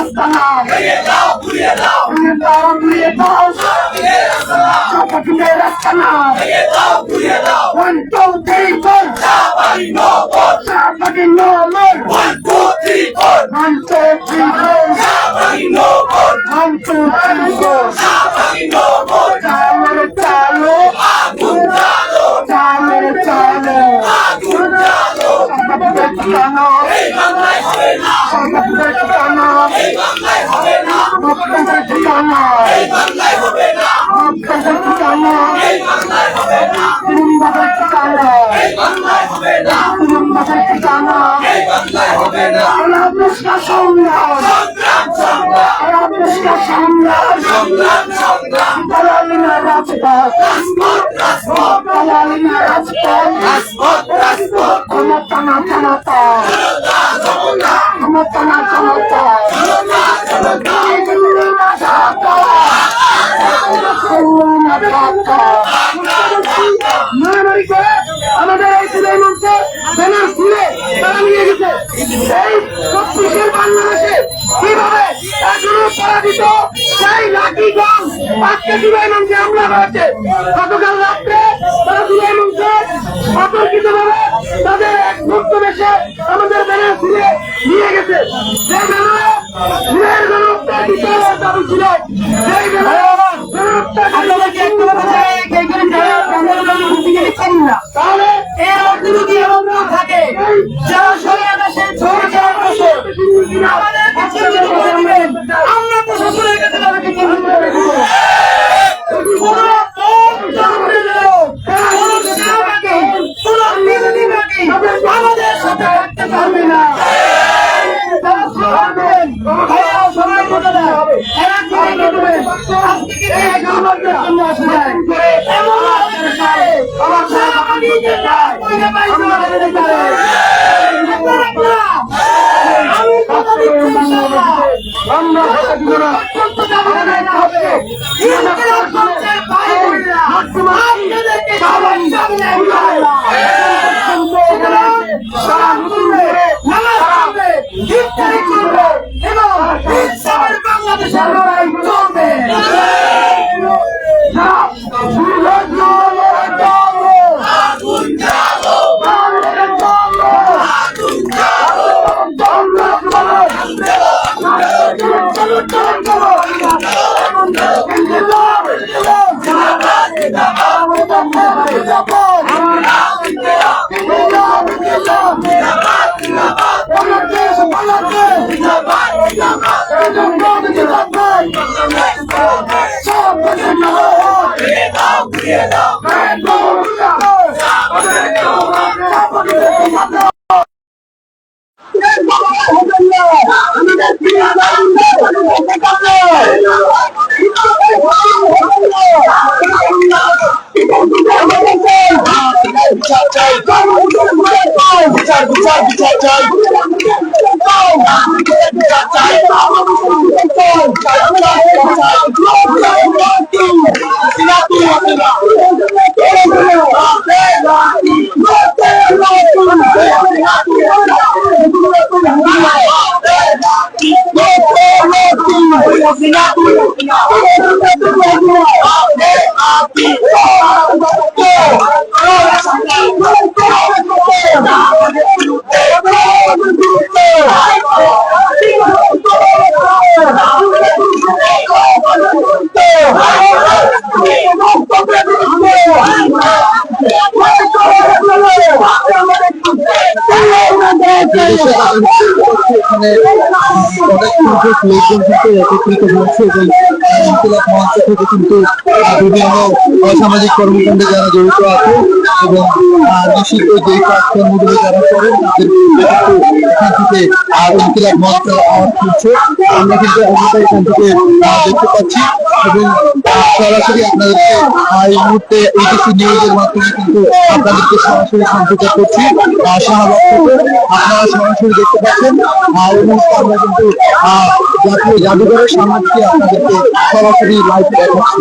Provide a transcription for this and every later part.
রাস্তানা ঘুরিয়ে দাও চাপাকিনের রাস্তানা 1 2 3 4 চাপাকি নো মোর 1 2 3 4 চাপাকি নো মোর 1 2 3 4 চাপাকি নো মোর চালো আগুন চালো আগুন চালো এই বাংলায় হবে না এই বাংলায় হবে না এই বাংলায় হবে না এই বাংলায় হবে না এই বাংলায় হবে না এই বাংলায় হবে না সংগ্রাম আমাদের এই সিলাই মঞ্চে ব্যানার খুলে তারা নিয়ে গেছে এই ২৬-এর বাংলাদেশে কিভাবে এখনো পরাজিত সেই লাঠিগঞ্জ আজকে সিলাই মঞ্চে হামলা হয়েছে। গতকাল রাত্রে তারা সিলাই মঞ্চে অতর্কিতভাবে তাদের এক ভক্ত বেশে আমাদের ব্যানার খুলে নিয়ে গেছে। যে ব্যানারে খুনের গণহত্যার বিচার দাবি ছিল, সেই ব্যানারে তাহলে এর অর্থ যদি এমন না থাকে যারা সরিয়ে ঝড় যাওয়ার বসে আমাদের কাছে আমরা প্রশাসনের কাছে তাদেরকে চিহ্নিত করে দেব। আমাদের সাথে রাখতে পারবে না। সবাই কথা দেওয়া হবে বাংলাদেশের লড়াই চলবে। এখানে অনেক সংখ্যক লোকজন কিন্তু একত্রিত হচ্ছে এবং ইনকিলাব মঞ্চ থেকে কিন্তু বিভিন্ন অসামাজিক কর্মকাণ্ডে যারা জড়িত আছে এবং নিষিদ্ধ যে কাজকর্মগুলো যারা করেন তাদের কিন্তু এখান থেকে ইনকিলাব মঞ্চ আওয়াজ তুলছে। আমরা কিন্তু এখান থেকে দেখতে পাচ্ছি এবং সরাসরি আপনাদেরকে এই মুহূর্তে এইচএসি নিউজের মাধ্যমে কিন্তু আপনাদেরকে সরাসরি সম্প্রচার করছি শাহবাগ থেকে। আপনারা সরাসরি দেখতে পাচ্ছেন এবং আমরা কিন্তু জাতীয় জাদুঘরের সামনে থেকে আপনাদেরকে সরাসরি লাইভ দেখাচ্ছি।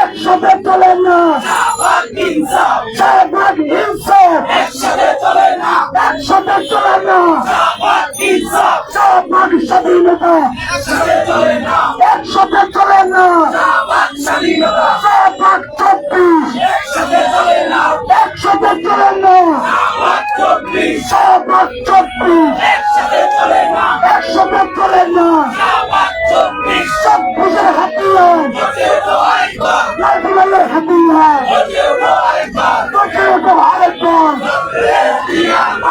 একসাথে চলেন না, একসাথে চলেন না, স্বাধীনতা একসাথে চলেন না, 24 একসাথে চলেন না, 24 একসাথে চলেন না, 24 হাতিয়ার লাইফলাইনের হাতিয়ার আরেকবার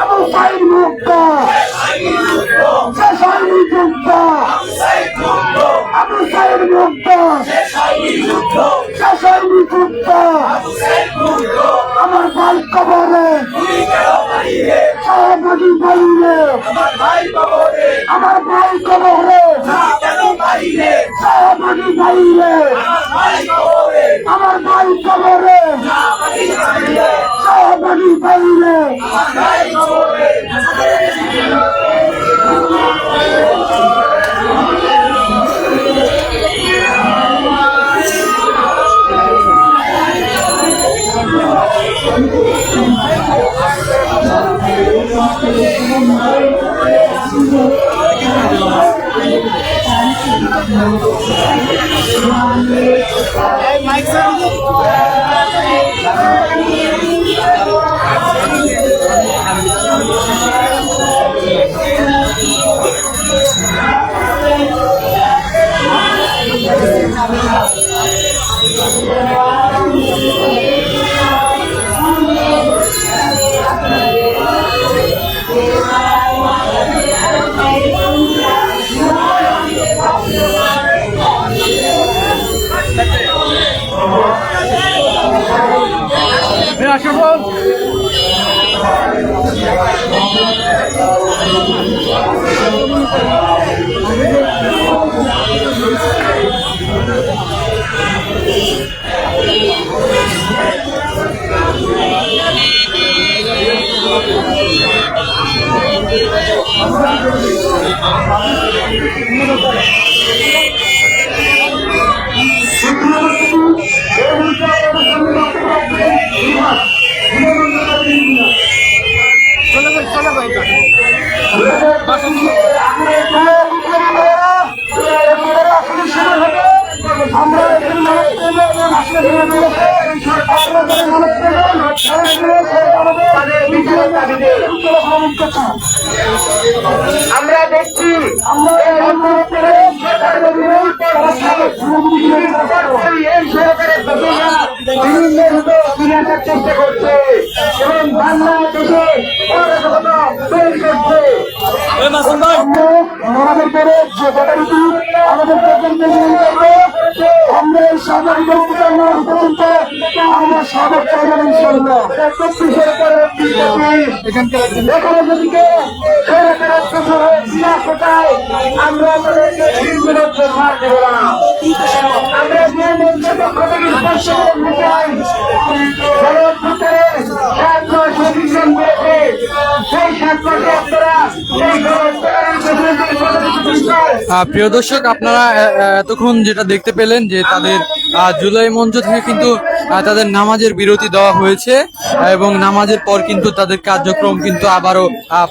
আবু সাইদ মুক্ত শেষাইনি যুদ্ধ আবু সাইদ মুক্ত শেষাইনি যুদ্ধ আমার ভাই কবরে সহযোগী বাইরে আমার ভাই কবরে সহযোগী বাইরে আমার ভাই কবরে সহযোগী বাইরে Thank you. তাদের বিচারের দাবিতে আমরা দেখছি এই সরকারের বিভিন্ন অভিযানের চেষ্টা করছে এবং বাংলাদেশে অরাজকতা তৈরি করছে। আমাদের করে যে ঘটনাটি আমাদের আমরা এই সাধারণ পর্যন্ত আমরা সাবেক চাইলাম ইনশাল্লাহ এখানে যদি কেউ আমরা তাদেরকে ছাড় দেব না। আমরা যে মঞ্চের পক্ষ থেকে স্পষ্ট করতে চাই সংবিধান করেছে সেই স্বাক্ষরকে আপনারা প্রিয় দর্শক, আপনারা এতক্ষণ যেটা দেখতে পেলেন যে তাদের জুলাই মঞ্চ থেকে কিন্তু তাদের নামাজের বিরতি দেওয়া হয়েছে এবং নামাজের পর কিন্তু তাদের কার্যক্রম কিন্তু আবারও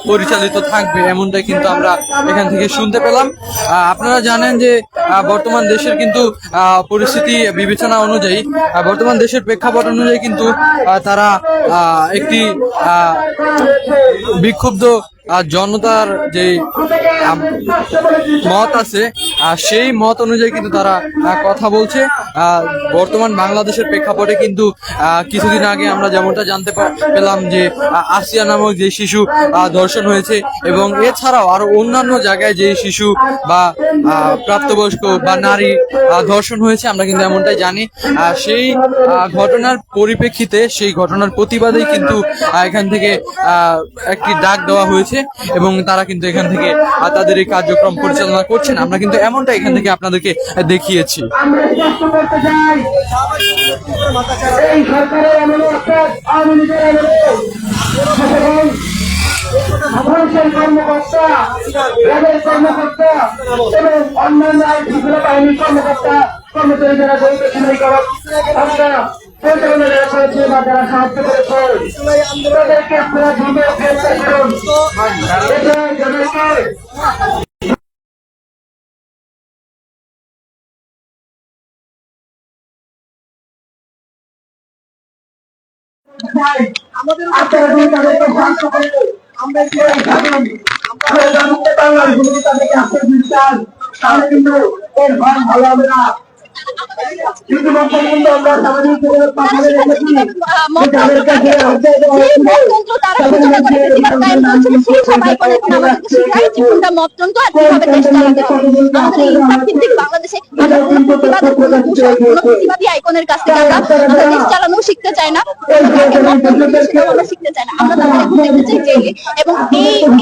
পরিচালিত থাকবে, এমনটাই কিন্তু আমরা এখান থেকে শুনতে পেলাম। আপনারা জানেন যে বর্তমান দেশের কিন্তু পরিস্থিতি বিবেচনা অনুযায়ী, বর্তমান দেশের প্রেক্ষাপট অনুযায়ী কিন্তু তারা একটি বিক্ষুব্ধ জনতার যে মত আছে সেই মত অনুযায়ী কিন্তু তারা কথা বলছে। বর্তমান বাংলাদেশের প্রেক্ষাপটে কিন্তু কিছুদিন আগে আমরা যেমনটা জানতে পেলাম যে আসিয়া নামক যে শিশু ধর্ষণ হয়েছে এবং এছাড়াও আরো অন্যান্য জায়গায় যে শিশু বা প্রাপ্তবয়স্ক বা নারী ধর্ষণ হয়েছে আমরা কিন্তু এমনটাই জানি। সেই ঘটনার পরিপ্রেক্ষিতে, সেই ঘটনার প্রতিবাদেই কিন্তু এখান থেকে একটি ডাক দেওয়া হয়েছে এবং তারা কিন্তু এখান থেকে তাদের এই কার্যক্রম পরিচালনা করছেন। আমরা কিন্তু এমনটা এখান থেকে আপনাদেরকে দেখিয়েছি। কর্মকর্তা এবং অন্যান্য বাহিনীর কর্মকর্তা কর্মচারী যারা জড়িত পরিচালনা যারা করেছে বা যারা সাহায্য করেছে তাদেরকে আপনারা দ্রুত গ্রেফতার করুন। আপনারা যদি তাদেরকে শান্ত করে আমরা তাদেরকে আসতে দিতে চান তাহলে কিন্তু এর ভাগ ভালো হবে না। চালানো শিখতে চাই না, শিখতে চাই না, আমরা দেখতে চাই এবং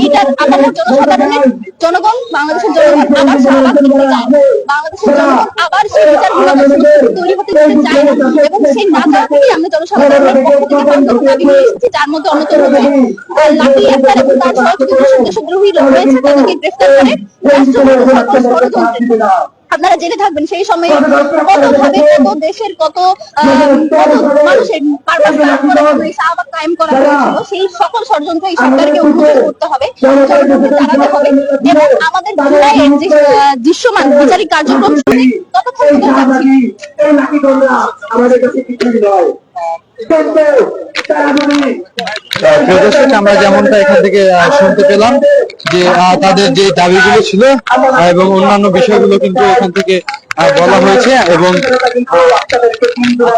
এইটার আপামর জনসাধারণের জনগণ, বাংলাদেশের জনগণ আবার শাহবাগ দেখতে চায়, বাংলাদেশের জনগণ আবার সেই বিচারগুলো তৈরি হতে দিতে চায় না এবং সেই না চাওয়া থেকে আমরা জনসাধারণের পক্ষ থেকে বান্ধব দাবি নিয়ে এসেছি, যার মধ্যে অন্যতম লাকি আক্তার এবং তার সহযোগী দেশদ্রোহী রয়েছে তাদেরকে গ্রেফতার করে ষড়যন্ত্র। আপনারা জেনে থাকবেন সেই সময়ে কতভাবে কত দেশের কত মানুষের শাহবাগ কায়েম করা হয়েছিল, সেই সকল ষড়যন্ত্র এই সরকারকে উন্মোচন করতে হবে, দাঁড়াতে হবে এবং আমাদের জুলাইয়ের যে দৃশ্যমান বিচারিক কার্যক্রম ততক্ষণ আমাদের কাছে কিছুই নয়। আমরা যেমনটা এখান থেকে শুনতে পেলাম যে তাদের যে দাবিগুলো ছিল এবং অন্যান্য বিষয়গুলো কিন্তু এখান থেকে বলা হয়েছে এবং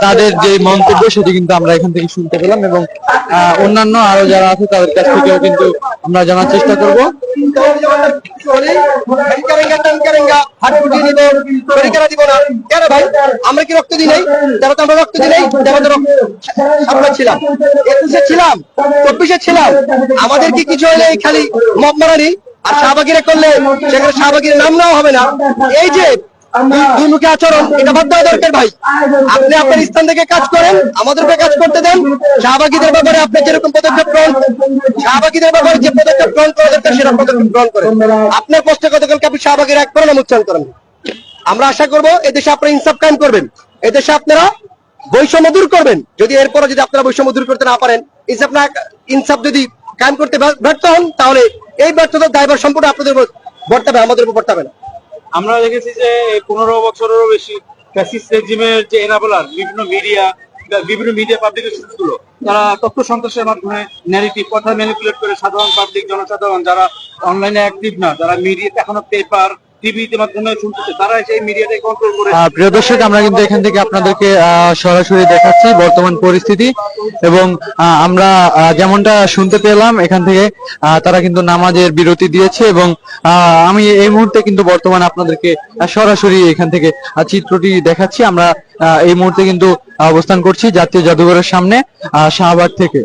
তাদের যে মন্তব্য সেটি কিন্তু আমরা এখান থেকে শুনতে পেলাম এবং অন্যান্য আরো যারা আছে তাদের কাছ থেকেও কিন্তু আমরা জানার চেষ্টা করব। আমরা কি রক্ত দিই নাই? যারা তো আমরা রক্ত দিই নাই, আমরা ছিলাম 21-এ ছিলাম, 24-এ ছিলাম, আমাদের কি কিছু হলে খালি মব মারানি আর শাহবাগিরা করলে সেখানে শাহবাগির নাম নেওয়া হবে না? এই যে দুমুখী আচরণ, এটা বাদ দেওয়া দরকার ভাই। আপনি আপনার স্থান থেকে কাজ করেন, আমাদেরকে কাজ করতে দেন। শাহবাগীদের ব্যাপারে আপনি যেরকম পদক্ষেপ গ্রহণ, শাহবাগীদের ব্যাপারে যে পদক্ষেপ গ্রহণ করা দরকার সেটা পদক্ষেপ গ্রহণ করেন। আপনার কষ্ট গতকালকে আপনি শাহবাগীর এক পরিণাম উচ্চারণ করেন। আমরা আশা করবো এদেশে আপনারা ইনসাফ কায়েম করবেন, এদেশে আপনারা বৈষম্য দূর করবেন। যদি এরপরে যদি আপনারা বৈষম্য দূর করতে না পারেন, ইনসাফ যদি কায়েম করতে ব্যর্থ হন, তাহলে এই ব্যর্থতার দায়ভার সম্পূর্ণ আপনাদের উপর বর্তাবে, আমাদের উপর বর্তাবে না। আমরা দেখেছি যে 15 বছরেরও বেশি ফ্যাসিস্ট রেজিমের যে এনাবলার বিভিন্ন মিডিয়া পাবলিকেশন গুলো তারা তথ্য সন্ত্রাসের মাধ্যমে ন্যারেটিভ কথা ম্যানিপুলেট করে সাধারণ পাবলিক জনসাধারণ যারা অনলাইনে অ্যাক্টিভ না, যারা মিডিয়াতে এখনো পেপার টিভিতে মাধ্যমে শুনতেছে, তারা সেই মিডিয়াটাকে কন্ট্রোল করে। প্রিয় দর্শক, আমরা কিন্তু এখান থেকে আপনাদেরকে সরাসরি দেখাচ্ছি বর্তমান পরিস্থিতি এবং আমরা যেমনটা শুনতে পেলাম এখান থেকে তারা কিন্তু নামাজের বিরতি দিয়েছে এবং আমি এই মুহূর্তে কিন্তু বর্তমান আপনাদেরকে সরাসরি এখান থেকে চিত্রটি দেখাচ্ছি। আমরা এই মুহূর্তে কিন্তু অবস্থান করছি জাতীয় জাদুঘরের সামনে, শাহবাগ থেকে।